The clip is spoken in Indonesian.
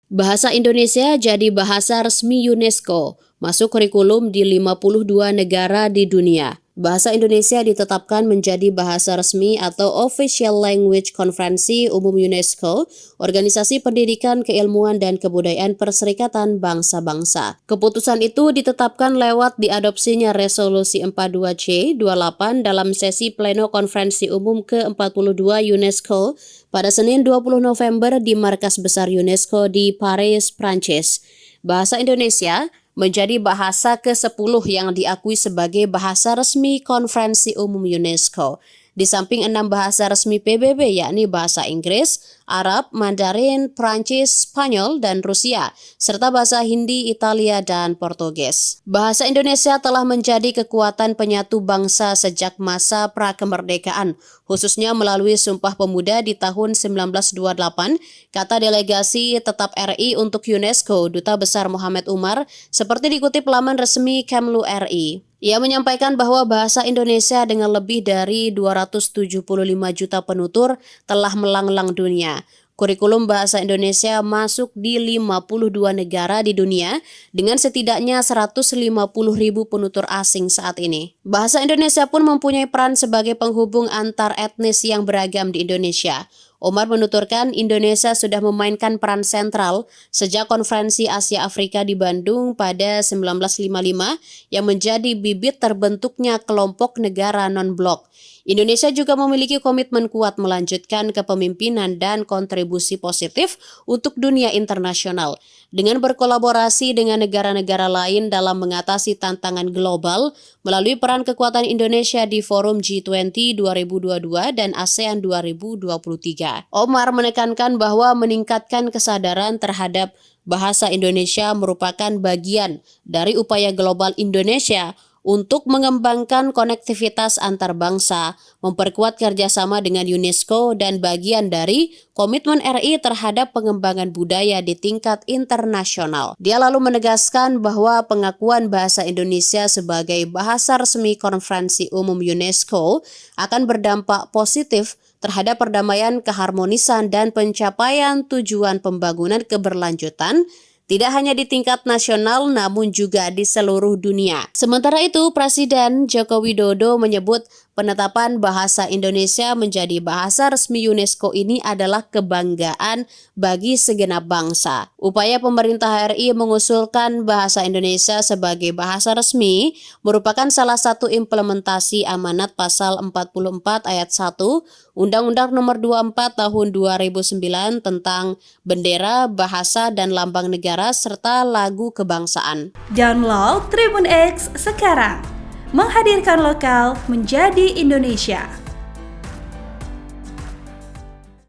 Bahasa Indonesia jadi bahasa resmi UNESCO, masuk kurikulum di 52 negara di dunia. Bahasa Indonesia ditetapkan menjadi bahasa resmi atau Official Language Konferensi Umum UNESCO, Organisasi Pendidikan, Keilmuan, dan Kebudayaan Perserikatan Bangsa-Bangsa. Keputusan itu ditetapkan lewat diadopsinya Resolusi 42C28 dalam sesi pleno Konferensi Umum ke-42 UNESCO pada Senin 20 November di Markas Besar UNESCO di Paris, Prancis. Bahasa Indonesia menjadi bahasa ke-10 yang diakui sebagai bahasa resmi Konferensi Umum UNESCO. Di samping 6 bahasa resmi PBB yakni bahasa Inggris, Arab, Mandarin, Prancis, Spanyol, dan Rusia, serta bahasa Hindi, Italia, dan Portugis. Bahasa Indonesia telah menjadi kekuatan penyatu bangsa sejak masa prakemerdekaan, khususnya melalui Sumpah Pemuda di tahun 1928, kata delegasi tetap RI untuk UNESCO, Duta Besar Muhammad Umar, seperti dikutip laman resmi Kemlu RI. Ia menyampaikan bahwa bahasa Indonesia dengan lebih dari 275 juta penutur telah melanglang dunia. Kurikulum bahasa Indonesia masuk di 52 negara di dunia dengan setidaknya 150.000 penutur asing saat ini. Bahasa Indonesia pun mempunyai peran sebagai penghubung antar etnis yang beragam di Indonesia. Omar menuturkan Indonesia sudah memainkan peran sentral sejak Konferensi Asia Afrika di Bandung pada 1955 yang menjadi bibit terbentuknya kelompok negara non-blok. Indonesia juga memiliki komitmen kuat melanjutkan kepemimpinan dan kontribusi positif untuk dunia internasional dengan berkolaborasi dengan negara-negara lain dalam mengatasi tantangan global melalui peran kekuatan Indonesia di Forum G20 2022 dan ASEAN 2023. Omar menekankan bahwa meningkatkan kesadaran terhadap bahasa Indonesia merupakan bagian dari upaya global Indonesia untuk mengembangkan konektivitas antar bangsa, memperkuat kerjasama dengan UNESCO, dan bagian dari komitmen RI terhadap pengembangan budaya di tingkat internasional. Dia lalu menegaskan bahwa pengakuan bahasa Indonesia sebagai bahasa resmi Konferensi Umum UNESCO akan berdampak positif terhadap perdamaian, keharmonisan, dan pencapaian tujuan pembangunan keberlanjutan tidak hanya di tingkat nasional namun juga di seluruh dunia. Sementara itu, Presiden Joko Widodo menyebut penetapan bahasa Indonesia menjadi bahasa resmi UNESCO ini adalah kebanggaan bagi segenap bangsa. Upaya pemerintah RI mengusulkan bahasa Indonesia sebagai bahasa resmi merupakan salah satu implementasi amanat pasal 44 ayat 1 Undang-Undang Nomor 24 Tahun 2009 tentang bendera, bahasa, dan lambang negara serta lagu kebangsaan. Download Tribun X sekarang, menghadirkan lokal menjadi Indonesia.